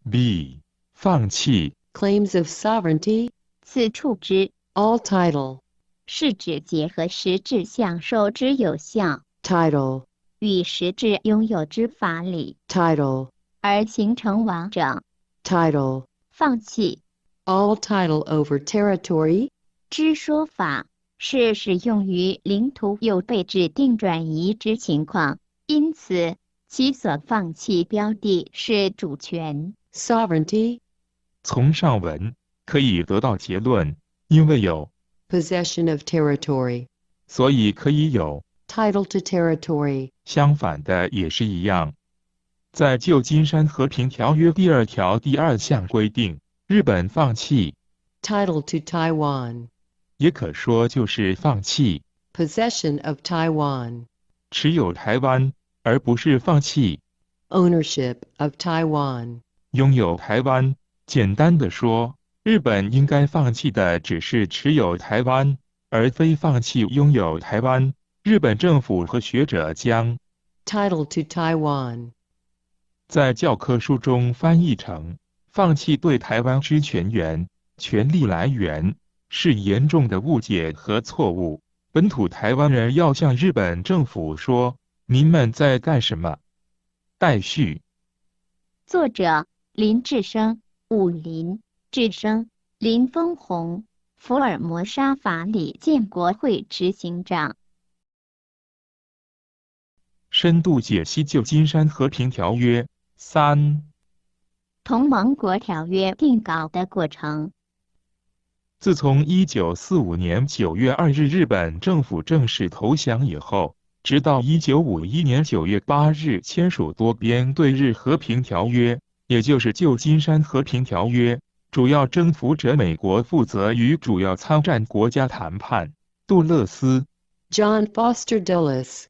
B. 放弃 claims of sovereignty, 此处之 all title, 是指结合实质享受之有效 title, 与实质拥有之法理， title, 而形成完整。 title, 放弃 all title over territory, 之说法是使用于领土有被指定转移之情况，因此其所放弃标的是主权。 sovereignty, 从上文可以得到结论，因为有， possession of territory, 所以可以有， title to territory, 相反的也是一样。在旧金山和平条约第2条第2项规定，日本放弃， title to Taiwan, 也可说就是放弃 possession of Taiwan, 持有台湾，而不是放弃 ownership of Taiwan, 拥有台湾。简单的说，日本应该放弃的只是持有台湾，而非放弃拥有台湾。日本政府和学者将 title to Taiwan, 在教科书中翻译成放弃对台湾之权源、权利来源，是严重的误解和错误。本土台湾人要向日本政府说：您们在干什么？待续。作者林志生，武林志生，林峰宏，福尔摩沙法理建国会执行长。深度解析旧金山和平条约3。同盟国条约定稿的过程。自从1945年9月2日日本政府正式投降以后，直到1951年9月8日签署多边对日和平条约，也就是旧金山和平条约，主要征服者美国负责与主要参战国家谈判。杜勒斯 John Foster Dulles,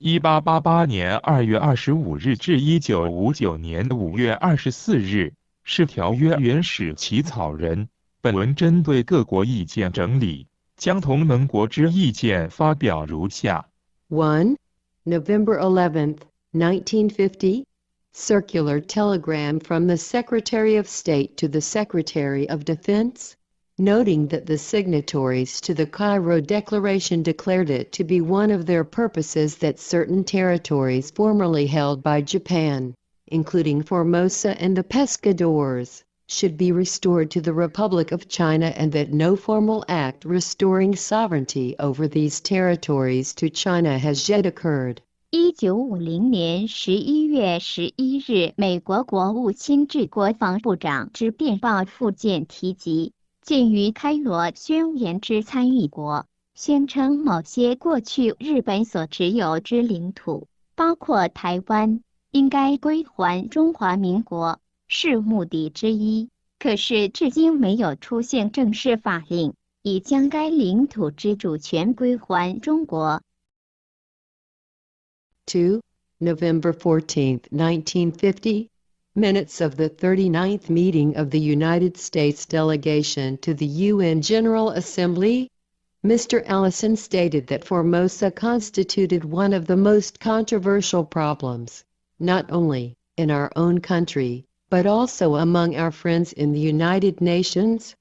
1888年2月25日至1959年5月24日是条约原始起草人。本文针对各国意见整理，将同盟国之意见发表如下。1. November 11th, 1950. Circular telegram from the Secretary of State to the Secretary of Defense, noting that the signatories to the Cairo Declaration declared it to be one of their purposes that certain territories formerly held by Japan, including Formosa and the Pescadores, should be restored to the Republic of China and that no formal act restoring sovereignty over these territories to China has yet occurred. 1950年11月11日，美国国务卿致国防部长之电报附件提及，鉴于开罗宣言之参与国宣称某些过去日本所持有之领土，包括台湾，应该归还中华民国，是目的之一。可是至今没有出现正式法令，以将该领土之主权归还中国。2. November 14th, 1950. Minutes of the 39th meeting of the United States delegation to the UN General Assembly. Mr. Allison stated that Formosa constituted one of the most controversial problems, not only in our own country, but also among our friends in the United Nations.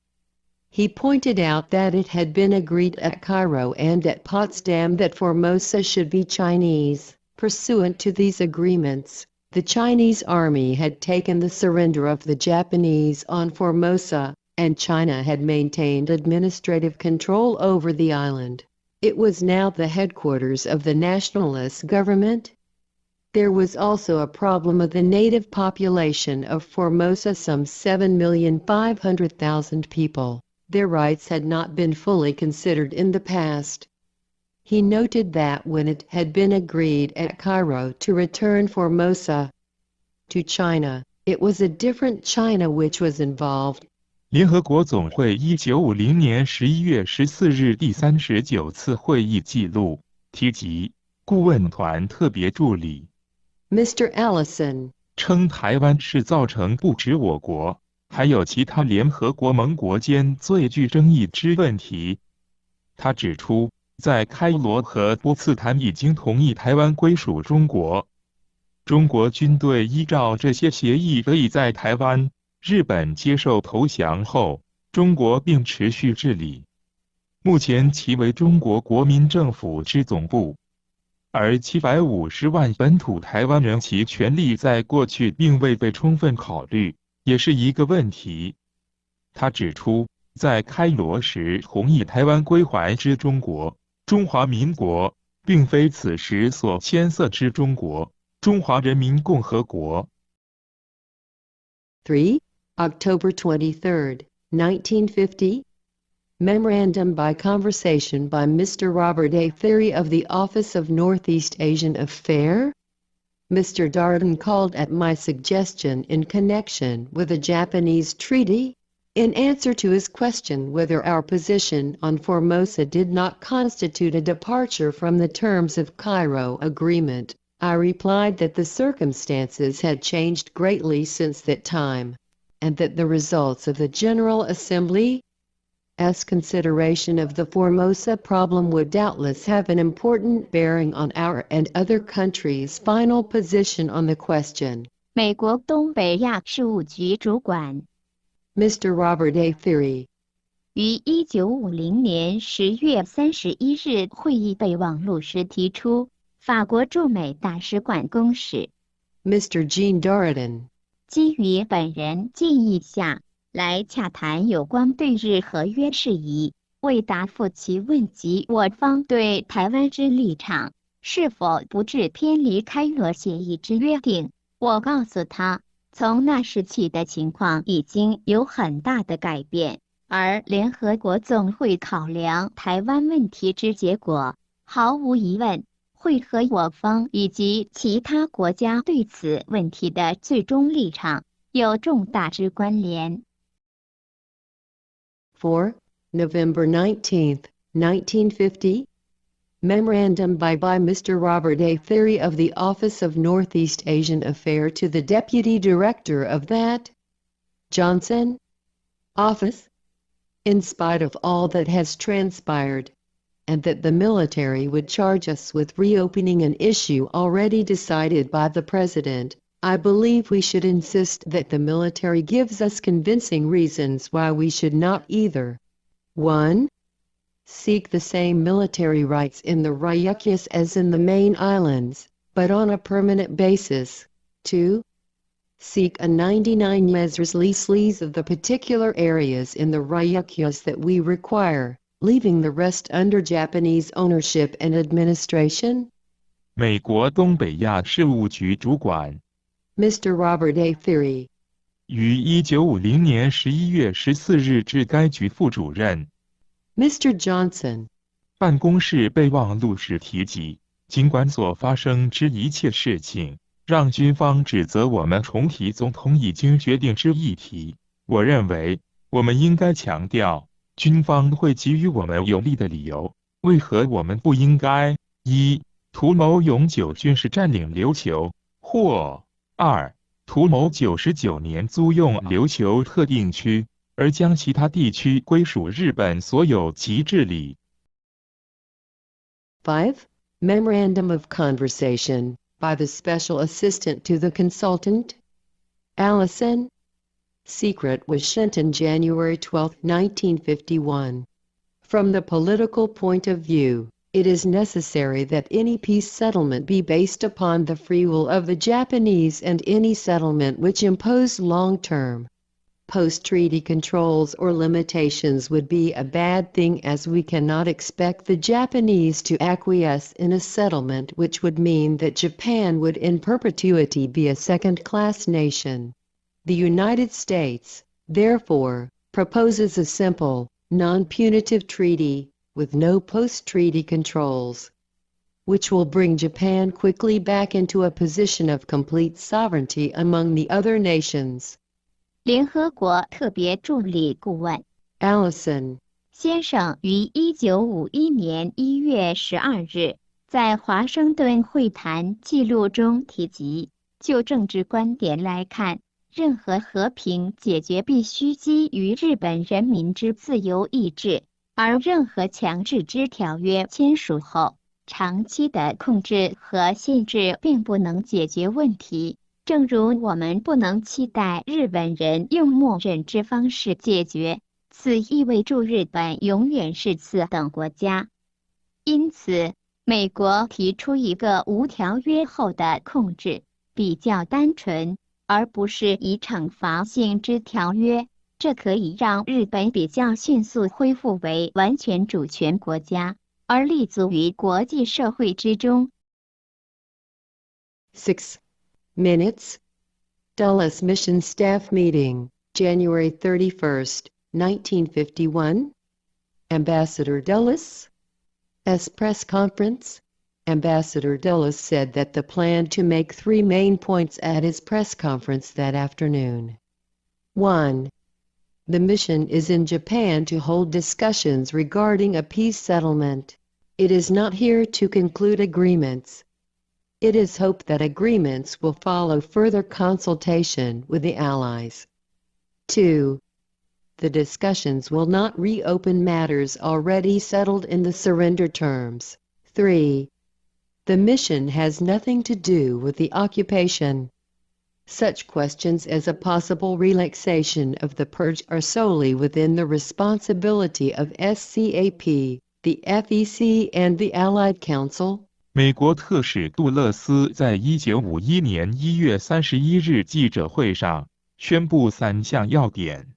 He pointed out that it had been agreed at Cairo and at Potsdam that Formosa should be Chinese. Pursuant to these agreements, the Chinese army had taken the surrender of the Japanese on Formosa, and China had maintained administrative control over the island. It was now the headquarters of the nationalist government. There was also a problem of the native population of Formosa, some 7,500,000 people. Their rights had not been fully considered in the past. He noted that when it had been agreed at Cairo to return Formosa to China, it was a different China which was involved. 联合国总会1950年11月14日第39次会议记录提及，顾问团特别助理 Mr. Allison 称台湾是造成不止我国，还有其他联合国盟国间最具争议之问题。他指出，在开罗和波茨坦已经同意台湾归属中国。中国军队依照这些协议得以在台湾、日本接受投降后，中国并持续治理。目前其为中国国民政府之总部，而750万本土台湾人其权利在过去并未被充分考虑，也是一个问题。他指出，在开罗时同意台湾归还之中国、中华民国，并非此时所牵涉之中国、中华人民共和国。3. October 23, 1950. Memorandum by conversation by Mr. Robert A. Ferry of the Office of Northeast Asian Affairs. Mr. Darden called at my suggestion in connection with a Japanese treaty. In answer to his question whether our position on Formosa did not constitute a departure from the terms of Cairo Agreement, I replied that the circumstances had changed greatly since that time, and that the results of the General Assembly's consideration of the Formosa problem would doubtless have an important bearing on our and other countries' final position on the question. 美国东北亚事务局主管 Mr. Robert A. Ferry. 于1950年10月31日会议备忘录时提出，法国驻美大使馆公使 Mr. Jean Darden. 基于本人建议下，来洽谈有关对日合约事宜。为答复其问及我方对台湾之立场是否不致偏离开罗协议之约定，我告诉他，从那时起的情况已经有很大的改变，而联合国总会考量台湾问题之结果，毫无疑问会和我方以及其他国家对此问题的最终立场有重大之关联。4. November 19, 1950. Memorandum by Mr. Robert A. Ferry of the Office of Northeast Asian Affairs to the Deputy Director of that Johnson Office. In spite of all that has transpired, and that the military would charge us with reopening an issue already decided by the President, I believe we should insist that the military gives us convincing reasons why we should not either 1. Seek the same military rights in the Ryukyus as in the main islands, but on a permanent basis. 2. Seek a 99 measures lease of the particular areas in the Ryukyus that we require, leaving the rest under Japanese ownership and administration. 美国东北亚事务局主管 Mr. Robert A. Ferry. 于1950年11月14日致该局副主任 Mr. Johnson. 办公室备忘录时提及，尽管所发生之一切事情让军方指责我们重提总统已经决定之议题，我认为我们应该强调，军方会给予我们有力的理由，为何我们不应该一图谋永久军事占领琉球，或二图谋99年租用琉球特定区，而将其他地区归属日本所有及治理。5. Memorandum of Conversation by the Special Assistant to the Consultant, Allison. Secret, Washington, January 12, 1951. From the political point of view, it is necessary that any peace settlement be based upon the free will of the Japanese, and any settlement which imposed long-term post-treaty controls or limitations would be a bad thing, as we cannot expect the Japanese to acquiesce in a settlement which would mean that Japan would in perpetuity be a second-class nation. The United States, therefore, proposes a simple, non-punitive treaty, with no post-treaty controls, which will bring Japan quickly back into a position of complete sovereignty among the other nations. 联合国特别助理顾问 Allison 先生于1951年1月12日在华盛顿会谈记录中提及，就政治观点来看，任何和平解决必须基于日本人民之自由意志，而任何强制之条约签署后，长期的控制和限制并不能解决问题，正如我们不能期待日本人用默认之方式解决，此意味着日本永远是次等国家。因此，美国提出一个无条约后的控制，比较单纯，而不是以惩罚性之条约。这可以让日本比较迅速恢复为完全主权国家，而立足于国际社会之中。6. Minutes. Dulles Mission Staff Meeting, January 31st, 1951. Ambassador Dulles. Press Conference. Ambassador Dulles said that the plan to make 3 main points at his press conference that afternoon. 1. The mission is in Japan to hold discussions regarding a peace settlement. It is not here to conclude agreements. It is hoped that agreements will follow further consultation with the Allies. 2. The discussions will not reopen matters already settled in the surrender terms. 3. The mission has nothing to do with the occupation. Such questions as a possible relaxation of the purge are solely within the responsibility of SCAP, the FEC and the Allied Council. 美国特使杜勒斯在1951年1月31日记者会上宣布3项要点。